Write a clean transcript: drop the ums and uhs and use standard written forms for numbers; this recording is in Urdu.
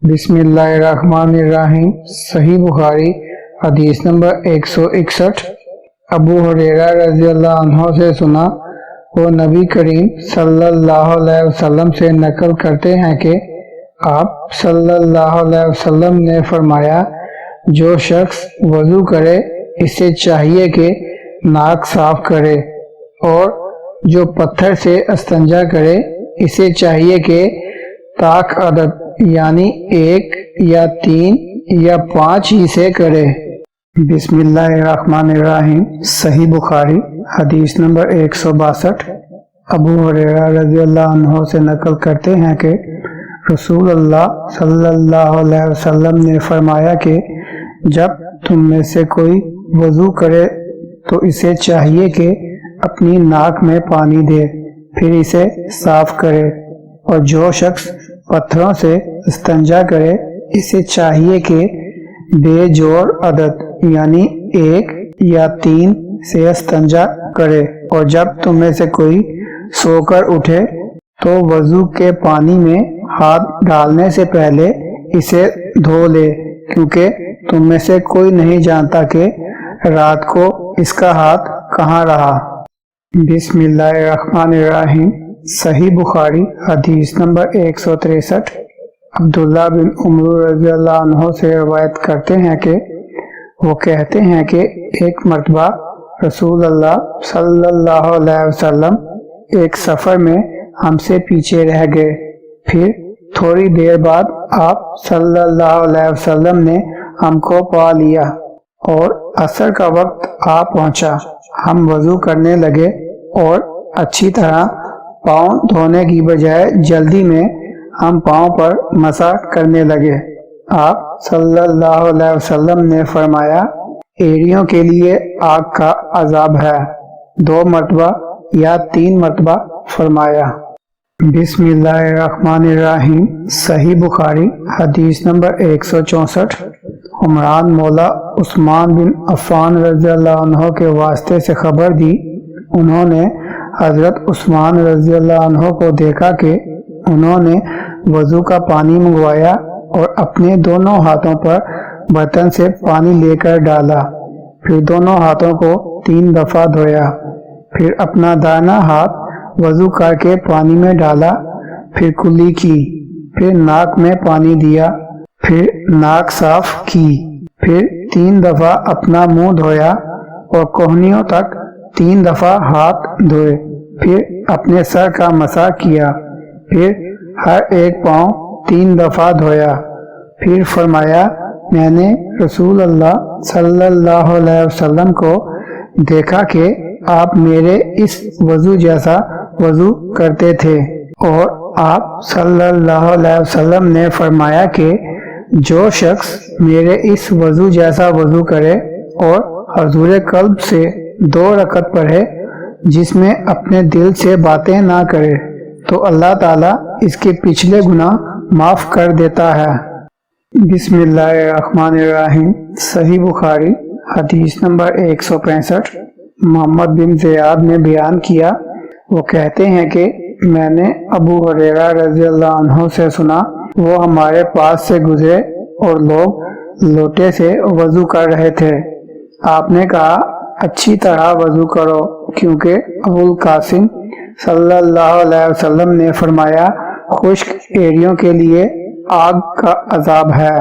بسم اللہ الرحمن الرحیم۔ صحیح بخاری حدیث نمبر 161۔ ابو ہریرہ رضی اللہ عنہ سے سنا، وہ نبی کریم صلی اللہ علیہ وسلم سے نقل کرتے ہیں کہ آپ صلی اللہ علیہ وسلم نے فرمایا، جو شخص وضو کرے اسے چاہیے کہ ناک صاف کرے، اور جو پتھر سے استنجا کرے اسے چاہیے کہ طاق عدد یعنی 1 یا 3 یا 5 ہی سے کرے۔ بسم اللہ الرحمن الرحیم۔ صحیح بخاری حدیث نمبر 162۔ ابو ہریرہ رضی اللہ عنہ سے نقل کرتے ہیں کہ رسول اللہ صلی اللہ علیہ وسلم نے فرمایا کہ جب تم میں سے کوئی وضو کرے تو اسے چاہیے کہ اپنی ناک میں پانی دے، پھر اسے صاف کرے، اور جو شخص پتھروں سے استنجا کرے اسے چاہیے کہ بے جوڑ عدد یعنی 1 یا 3 سے استنجا کرے، اور جب تم میں سے کوئی سو کر اٹھے تو وضو کے پانی میں ہاتھ ڈالنے سے پہلے اسے دھو لے، کیونکہ تم میں سے کوئی نہیں جانتا کہ رات کو اس کا ہاتھ کہاں رہا۔ بسم اللہ الرحمن الرحیم۔ صحیح بخاری حدیث نمبر 163۔ عبداللہ بن عمر رضی اللہ عنہ سے روایت کرتے ہیں کہ وہ کہتے ہیں کہ ایک مرتبہ رسول اللہ صلی اللہ علیہ وسلم ایک سفر میں ہم سے پیچھے رہ گئے، پھر تھوڑی دیر بعد آپ صلی اللہ علیہ وسلم نے ہم کو پا لیا اور عصر کا وقت آ پہنچا۔ ہم وضو کرنے لگے اور اچھی طرح پاؤں دھونے کی بجائے جلدی میں ہم پاؤں پر مسح کرنے لگے۔ آپ صلی اللہ علیہ وسلم نے فرمایا، ایڑیوں کے لیے آگ کا عذاب ہے۔ 2 مرتبہ یا 3 مرتبہ فرمایا۔ بسم اللہ الرحمن الرحیم۔ صحیح بخاری حدیث نمبر 164۔ عمران مولا عثمان بن عفان رضی اللہ عنہ کے واسطے سے خبر دی، انہوں نے حضرت عثمان رضی اللہ عنہ کو دیکھا کہ انہوں نے وضو کا پانی منگوایا اور اپنے دونوں ہاتھوں پر برتن سے پانی لے کر ڈالا، پھر دونوں ہاتھوں کو 3 دفعہ دھویا، پھر اپنا دائنا ہاتھ وضو کر کے پانی میں ڈالا، پھر کلی کی، پھر ناک میں پانی دیا، پھر ناک صاف کی، پھر 3 دفعہ اپنا منہ دھویا اور کوہنیوں تک 3 دفعہ ہاتھ دھوئے، پھر اپنے سر کا مسح کیا، پھر ہر ایک پاؤں 3 دفعہ دھویا، پھر فرمایا، میں نے رسول اللہ صلی اللہ علیہ وسلم کو دیکھا کہ آپ میرے اس وضو جیسا وضو کرتے تھے، اور آپ صلی اللہ علیہ وسلم نے فرمایا کہ جو شخص میرے اس وضو جیسا وضو کرے اور حضور قلب سے 2 رکعت پڑھے، جس میں اپنے دل سے باتیں نہ کرے، تو اللہ تعالیٰ اس کے پچھلے گناہ معاف کر دیتا ہے۔ بسم اللہ الرحمن الرحیم۔ صحیح بخاری حدیث نمبر 165۔ محمد بن زیاد نے بیان کیا، وہ کہتے ہیں کہ میں نے ابو ہریرہ رضی اللہ عنہ سے سنا، وہ ہمارے پاس سے گزرے اور لوگ لوٹے سے وضو کر رہے تھے۔ آپ نے کہا، اچھی طرح وضو کرو، کیونکہ ابو القاسم صلی اللہ علیہ وسلم نے فرمایا، خشک ایڑیوں کے لیے آگ کا عذاب ہے۔